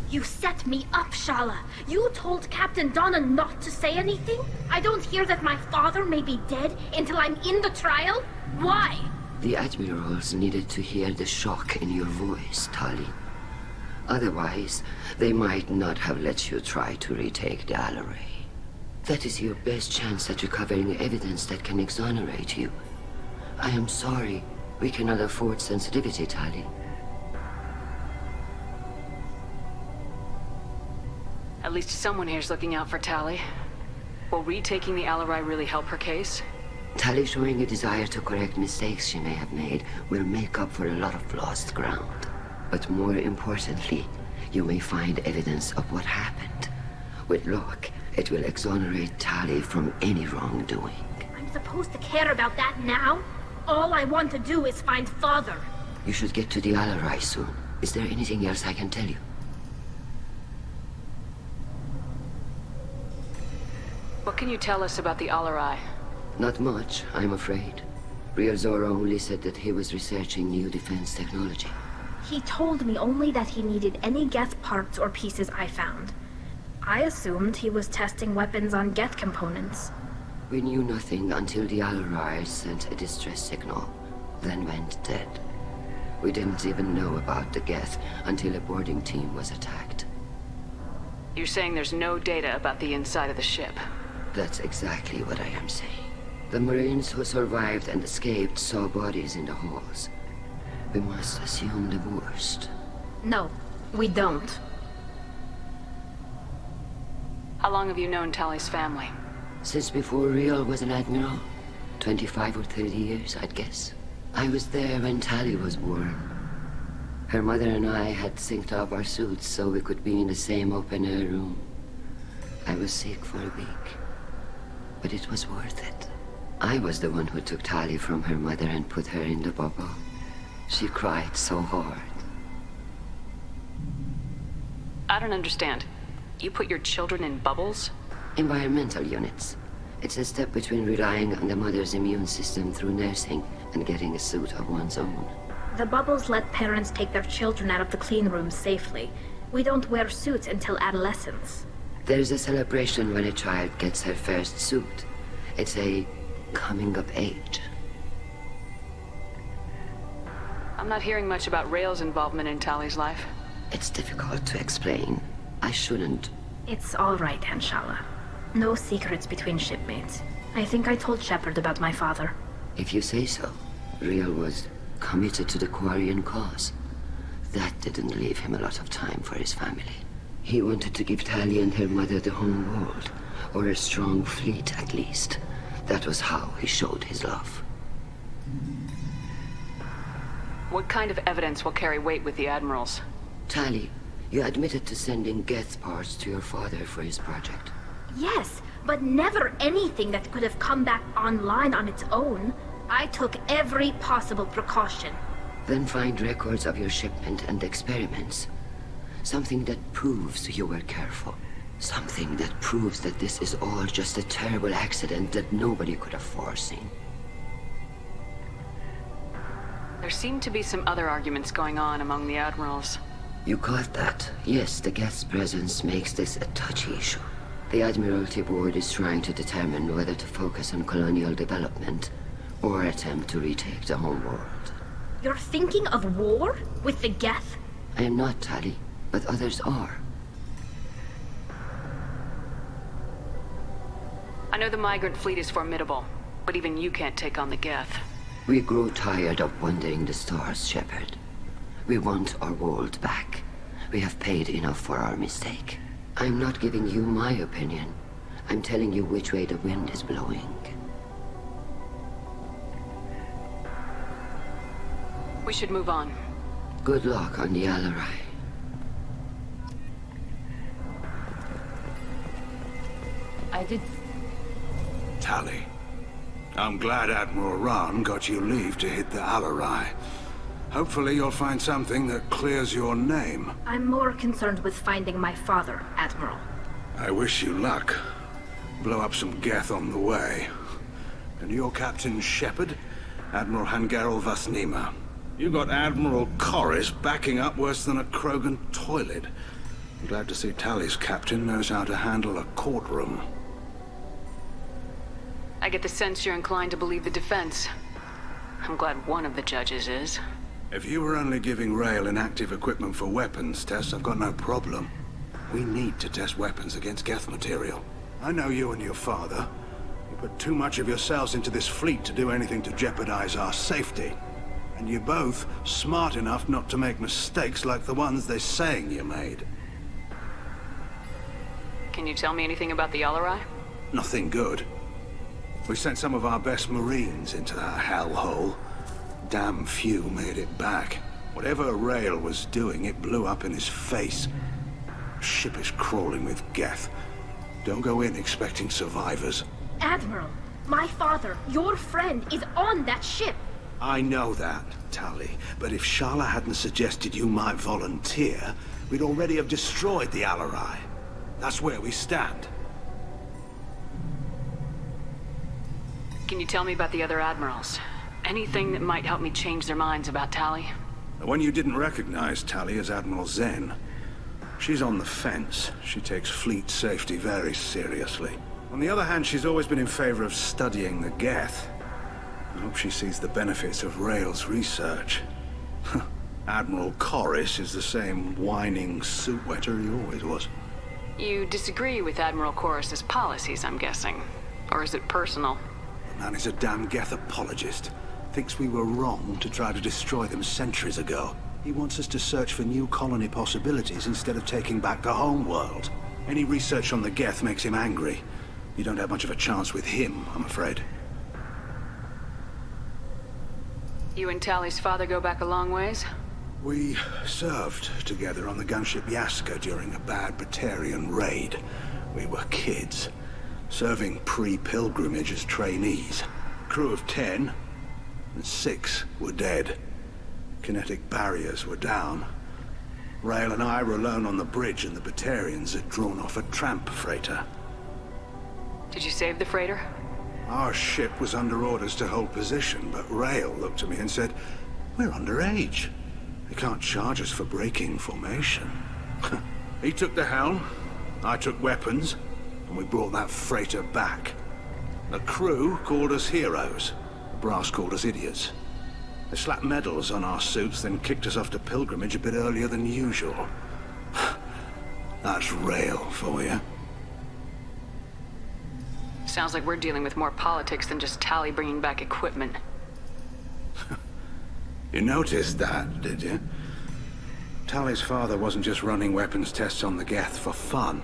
You set me up, Shala. You told Captain Donna not to say anything? I don't hear that my father may be dead until I'm in the trial? Why? The admirals needed to hear the shock in your voice, Tali. Otherwise, they might not have let you try to retake the Alaray. That is your best chance at recovering evidence that can exonerate you. I am sorry. We cannot afford sensitivity, Tali. At least someone here's looking out for Tali. Will retaking the Alaray really help her case? Tali showing a desire to correct mistakes she may have made will make up for a lot of lost ground. But more importantly, you may find evidence of what happened. With luck, it will exonerate Tali from any wrongdoing. I'm supposed to care about that now? All I want to do is find Father. You should get to the Alaray soon. Is there anything else I can tell you? What can you tell us about the Alaray? Not much, I'm afraid. Real Zora only said that he was researching new defense technology. He told me only that he needed any Geth parts or pieces I found. I assumed he was testing weapons on Geth components. We knew nothing until the Alaray sent a distress signal, then went dead. We didn't even know about the Geth until a boarding team was attacked. You're saying there's no data about the inside of the ship? That's exactly what I am saying. The Marines who survived and escaped saw bodies in the halls. We must assume the worst. No, we don't. How long have you known Tali's family? Since before Real was an admiral. 25 or 30 years, I'd guess. I was there when Tali was born. Her mother and I had synced up our suits so we could be in the same open-air room. I was sick for a week, but it was worth it. I was the one who took Tali from her mother and put her in the bubble. She cried so hard. I don't understand. You put your children in bubbles? Environmental units. It's a step between relying on the mother's immune system through nursing and getting a suit of one's own. The bubbles let parents take their children out of the clean rooms safely. We don't wear suits until adolescence. There's a celebration when a child gets her first suit. It's a coming of age. I'm not hearing much about Rail's involvement in Tali's life. It's difficult to explain. I shouldn't. It's all right, Anshala. No secrets between shipmates. I think I told Shepard about my father. If you say so. Real was committed to the Quarian cause. That didn't leave him a lot of time for his family. He wanted to give Tali and her mother the home world, or a strong fleet at least. That was how he showed his love. What kind of evidence will carry weight with the admirals? Tali, you admitted to sending Geth parts to your father for his project. Yes, but never anything that could have come back online on its own. I took every possible precaution. Then find records of your shipment and experiments. Something that proves you were careful. Something that proves that this is all just a terrible accident that nobody could have foreseen. There seem to be some other arguments going on among the admirals. You caught that? Yes, the Geth's presence makes this a touchy issue. The Admiralty Board is trying to determine whether to focus on colonial development or attempt to retake the home world. You're thinking of war? With the Geth? I am not, Tali, but others are. I know the migrant fleet is formidable, but even you can't take on the Geth. We grow tired of wandering the stars, Shepard. We want our world back. We have paid enough for our mistake. I'm not giving you my opinion. I'm telling you which way the wind is blowing. We should move on. Good luck on the Alaray. I did... Tali, I'm glad Admiral Rahn got you leave to hit the Alaray. Hopefully you'll find something that clears your name. I'm more concerned with finding my father, Admiral. I wish you luck. Blow up some Geth on the way. And your Captain Shepard? Admiral Hangarel Vasnima. You got Admiral Corris backing up worse than a Krogan toilet. I'm glad to see Tali's captain knows how to handle a courtroom. I get the sense you're inclined to believe the defense. I'm glad one of the judges is. If you were only giving Rail inactive equipment for weapons tests, I've got no problem. We need to test weapons against Geth material. I know you and your father. You put too much of yourselves into this fleet to do anything to jeopardize our safety. And you're both smart enough not to make mistakes like the ones they're saying you made. Can you tell me anything about the Alarai? Nothing good. We sent some of our best Marines into that hellhole. Damn few made it back. Whatever Rail was doing, it blew up in his face. Ship is crawling with Geth. Don't go in expecting survivors. Admiral, my father, your friend, is on that ship. I know that, Tali. But if Shala hadn't suggested you might volunteer, we'd already have destroyed the Alarai. That's where we stand. Can you tell me about the other admirals? Anything that might help me change their minds about Tali? The one you didn't recognize, Tali, is Admiral Zen. She's on the fence. She takes fleet safety very seriously. On the other hand, she's always been in favor of studying the Geth. I hope she sees the benefits of Rail's research. Admiral Corris is the same whining suit wetter he always was. You disagree with Admiral Corus's policies, I'm guessing. Or is it personal? The man is a damn Geth apologist. Thinks we were wrong to try to destroy them centuries ago. He wants us to search for new colony possibilities instead of taking back the home world. Any research on the Geth makes him angry. You don't have much of a chance with him, I'm afraid. You and Tali's father go back a long ways? We served together on the gunship Yaska during a bad Batarian raid. We were kids, serving pre-pilgrimage as trainees. Crew of 10, and 6 were dead. Kinetic barriers were down. Rail and I were alone on the bridge, and the Batarians had drawn off a tramp freighter. Did you save the freighter? Our ship was under orders to hold position, but Rail looked at me and said, "We're underage. They can't charge us for breaking formation." He took the helm, I took weapons, and we brought that freighter back. The crew called us heroes. The brass called us idiots. They slapped medals on our suits, then kicked us off to pilgrimage a bit earlier than usual. That's Rail for you. Sounds like we're dealing with more politics than just Tali bringing back equipment. You noticed that, did you? Tali's father wasn't just running weapons tests on the Geth for fun.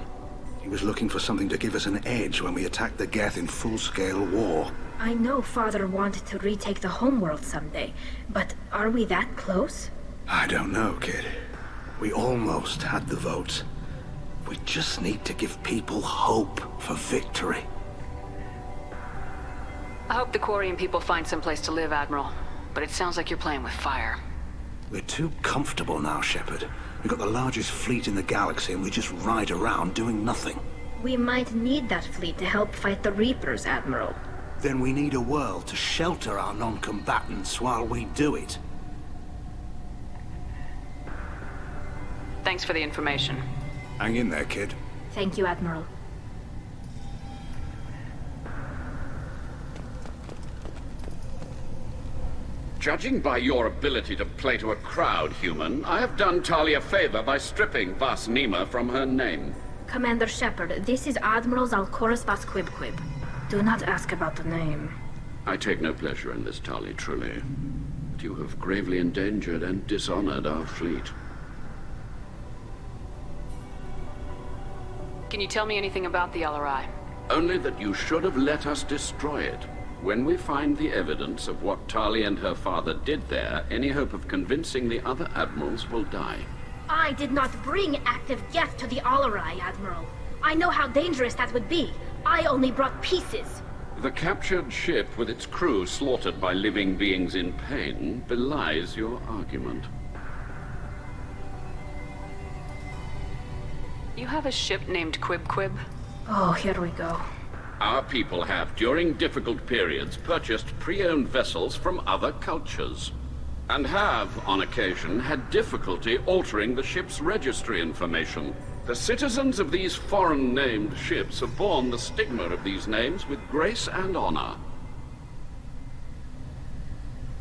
He was looking for something to give us an edge when we attacked the Geth in full-scale war. I know father wanted to retake the homeworld someday, but are we that close? I don't know, kid. We almost had the votes. We just need to give people hope for victory. I hope the Quarian people find some place to live, Admiral. But it sounds like you're playing with fire. We're too comfortable now, Shepard. We've got the largest fleet in the galaxy and we just ride around doing nothing. We might need that fleet to help fight the Reapers, Admiral. Then we need a world to shelter our non-combatants while we do it. Thanks for the information. Hang in there, kid. Thank you, Admiral. Judging by your ability to play to a crowd, human, I have done Tali a favor by stripping Vas Nima from her name. Commander Shepard, this is Admiral Zalkoris Vas Quibquib. Do not ask about the name. I take no pleasure in this, Tali, truly. But you have gravely endangered and dishonored our fleet. Can you tell me anything about the Alarai? Only that you should have let us destroy it. When we find the evidence of what Tali and her father did there, any hope of convincing the other admirals will die. I did not bring active Geth to the Alarai, Admiral. I know how dangerous that would be. I only brought pieces. The captured ship with its crew slaughtered by living beings in pain belies your argument. You have a ship named Quib? Oh, here we go. Our people have, during difficult periods, purchased pre-owned vessels from other cultures. and have, on occasion, had difficulty altering the ship's registry information. The citizens of these foreign-named ships have borne the stigma of these names with grace and honor.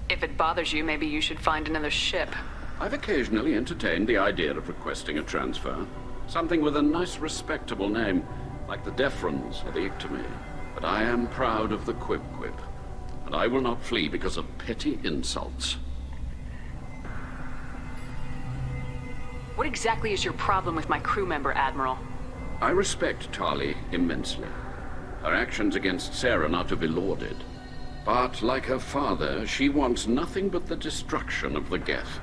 If it bothers you, maybe you should find another ship. I've occasionally entertained the idea of requesting a transfer. Something with a nice, respectable name, like the Defrons or the Ictomy. But I am proud of the Quip-Quip, and I will not flee because of petty insults. What exactly is your problem with my crew member, Admiral? I respect Tali immensely. Her actions against Saren are to be lauded. But, like her father, she wants nothing but the destruction of the Geth.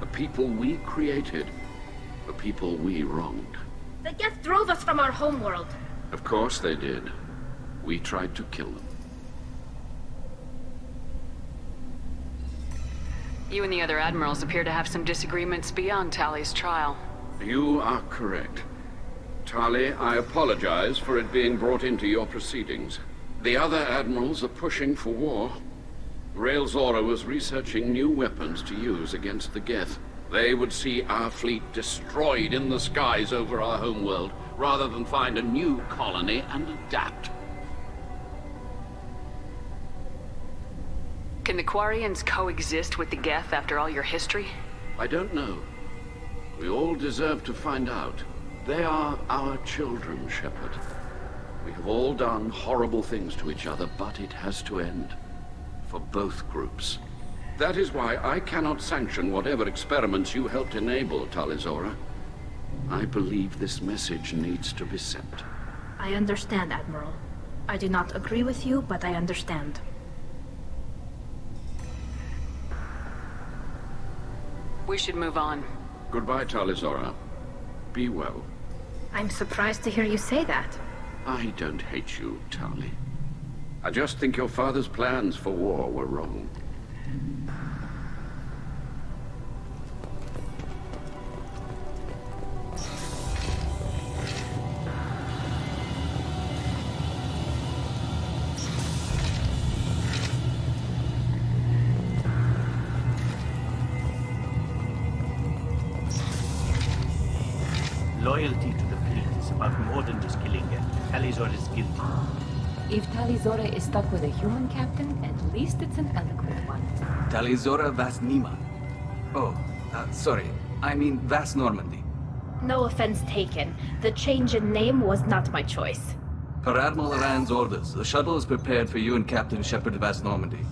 The people we created. The people we wronged. The Geth drove us from our homeworld. Of course they did. We tried to kill them. You and the other admirals appear to have some disagreements beyond Tali's trial. You are correct. Tali, I apologize for it being brought into your proceedings. The other admirals are pushing for war. Rael Zora was researching new weapons to use against the Geth. They would see our fleet destroyed in the skies over our homeworld, rather than find a new colony and adapt. Can the Quarians coexist with the Geth after all your history? I don't know. We all deserve to find out. They are our children, Shepard. We have all done horrible things to each other, but it has to end. For both groups. That is why I cannot sanction whatever experiments you helped enable, Tali Zora. I believe this message needs to be sent. I understand, Admiral. I do not agree with you, but I understand. We should move on. Goodbye, Tali Zora. Be well. I'm surprised to hear you say that. I don't hate you, Tali. I just think your father's plans for war were wrong. Loyalty to the fleet is about more than just killing it. Tali Zora is guilty. If Tali Zora is stuck with a human captain, at least it's an eloquent one. Tali Zora Vas Nima. Oh, sorry. I mean Vas Normandy. No offense taken. The change in name was not my choice. Per Admiral Rand's orders, the shuttle is prepared for you and Captain Shepard Vas Normandy.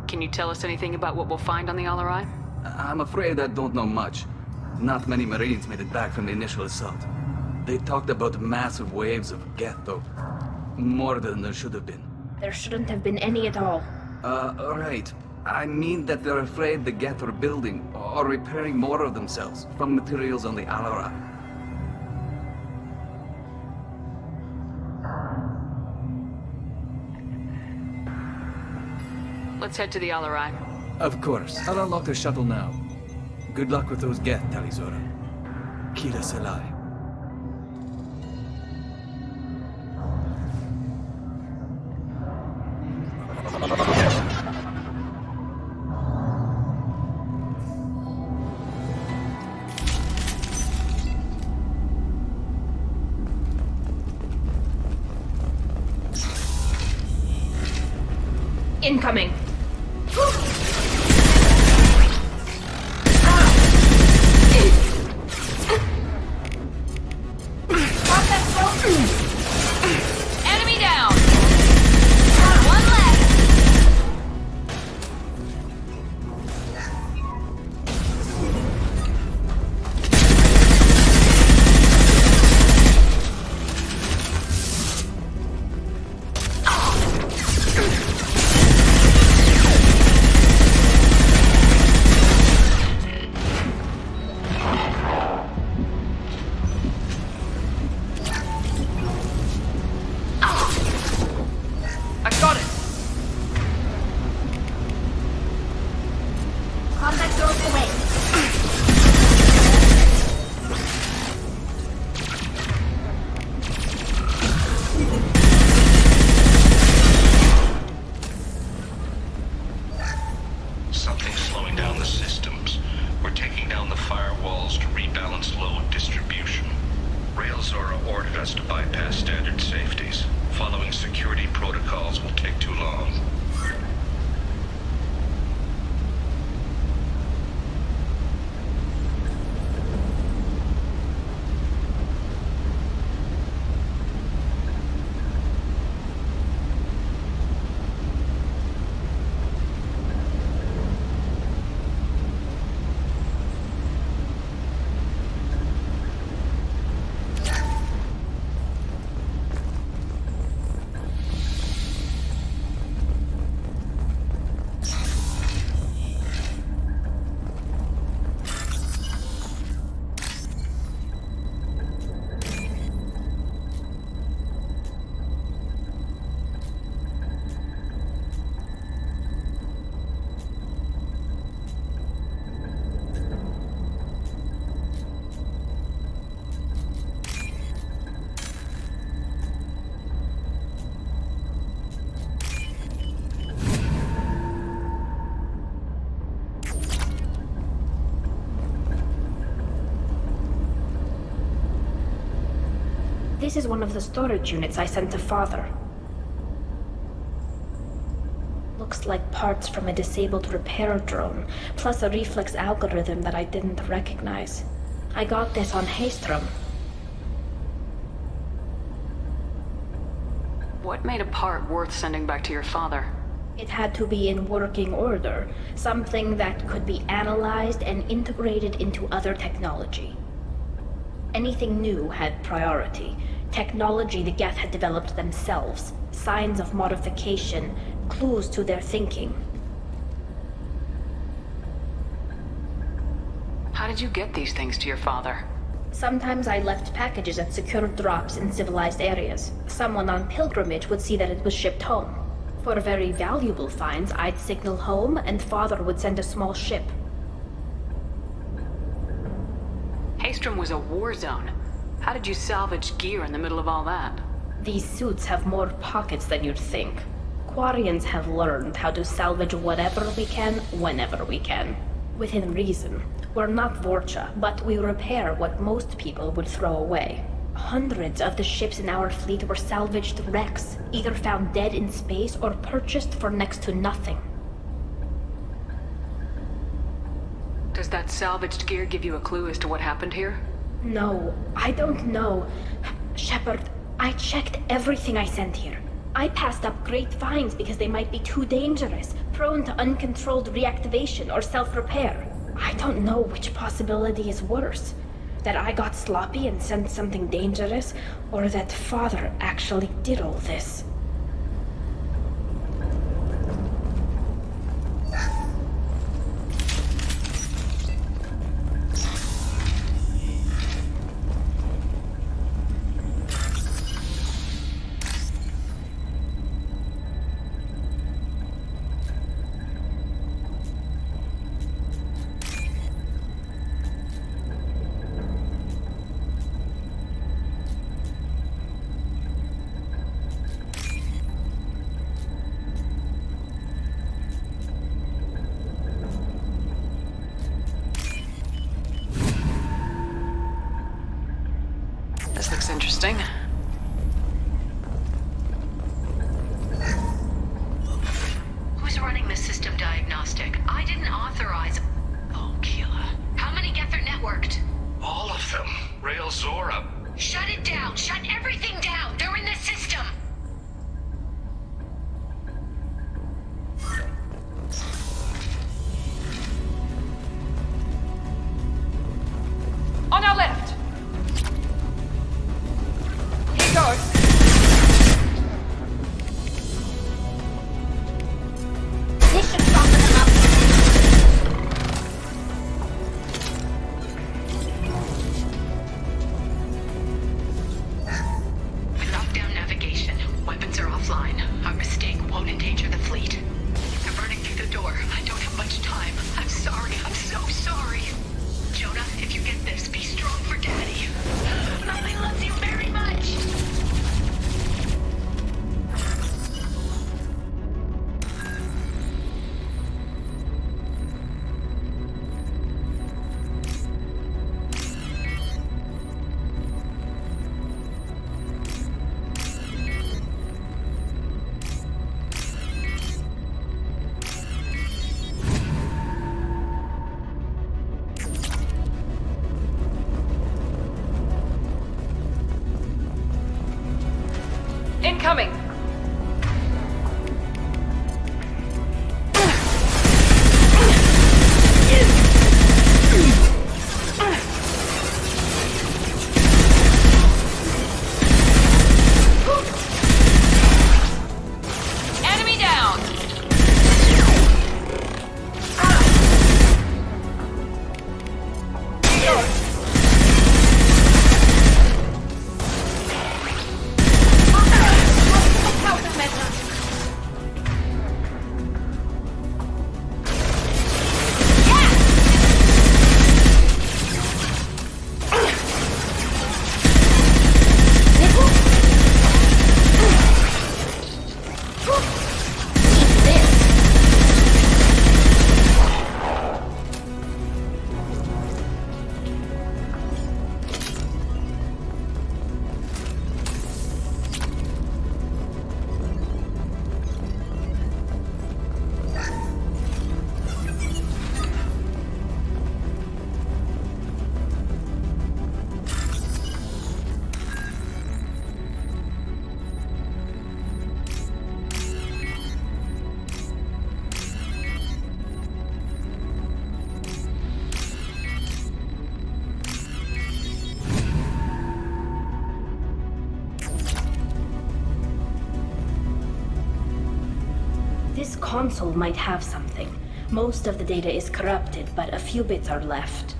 Can you tell us anything about what we'll find on the Alarai? I'm afraid I don't know much. Not many Marines made it back from the initial assault. They talked about massive waves of Geth, though. More than there should have been. There shouldn't have been any at all. Right. I mean that they're afraid the Geth are building or repairing more of themselves from materials on the Alara. Let's head to the Alarai. Of course. I'll unlock the shuttle now. Good luck with those Geth, Tali Zora. Kira Salai. Incoming! Enemy down! One left! This is one of the storage units I sent to Father. Looks like parts from a disabled repair drone, plus a reflex algorithm that I didn't recognize. I got this on Haystrom. What made a part worth sending back to your father? It had to be in working order, something that could be analyzed and integrated into other technology. Anything new had priority. Technology the Geth had developed themselves, signs of modification, clues to their thinking. How did you get these things to your father? Sometimes I left packages at secure drops in civilized areas. Someone on pilgrimage would see that it was shipped home. For very valuable finds, I'd signal home, and Father would send a small ship. Haystrom was a war zone. How did you salvage gear in the middle of all that? These suits have more pockets than you'd think. Quarians have learned how to salvage whatever we can, whenever we can. Within reason. We're not Vorcha, but we repair what most people would throw away. Hundreds of the ships in our fleet were salvaged wrecks, either found dead in space or purchased for next to nothing. Does that salvaged gear give you a clue as to what happened here? No, I don't know. Shepard, I checked everything I sent here. I passed up great finds because they might be too dangerous, prone to uncontrolled reactivation or self-repair. I don't know which possibility is worse. That I got sloppy and sent something dangerous, or that Father actually did all this. This looks interesting. Who's running the system diagnostic? I didn't authorize... Oh, Keela. How many Geth are networked? All of them. Rail Zora. Shut it down! Shut everything down! They're in the system! On our left! Here goes! This should soften them up. I locked down navigation. Weapons are offline. Our mistake won't endanger the fleet. They're burning through the door. I don't have much time. I'm sorry. I'm so sorry. Jonah, if you get this, be strong for Daddy. Mommy loves you very much. Incoming! Enemy down! console might have something. Most of the data is corrupted, but a few bits are left.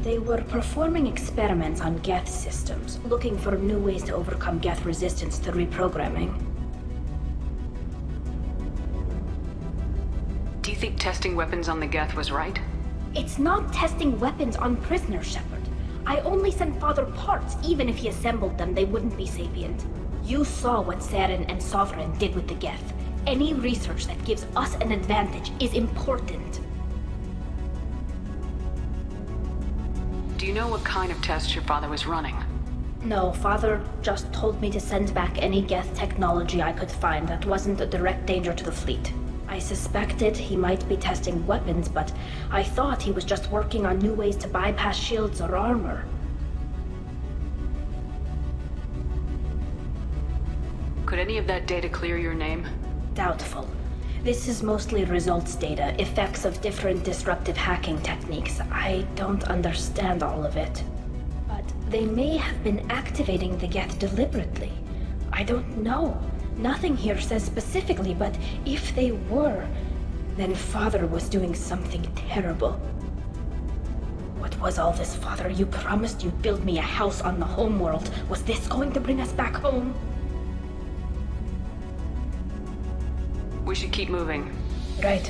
They were performing experiments on Geth systems, looking for new ways to overcome Geth resistance to reprogramming. Do you think testing weapons on the Geth was right? It's not testing weapons on prisoners, Shepard. I only sent Father parts. Even if he assembled them, they wouldn't be sapient. You saw what Saren and Sovereign did with the Geth. Any research that gives us an advantage is important. Do you know what kind of tests your father was running? No, Father just told me to send back any Geth technology I could find that wasn't a direct danger to the fleet. I suspected he might be testing weapons, but I thought he was just working on new ways to bypass shields or armor. Could any of that data clear your name? Doubtful. This is mostly results data, effects of different disruptive hacking techniques. I don't understand all of it. But they may have been activating the Geth deliberately. I don't know. Nothing here says specifically, but if they were, then Father was doing something terrible. What was all this, Father? You promised you'd build me a house on the homeworld. Was this going to bring us back home? We should keep moving. Right.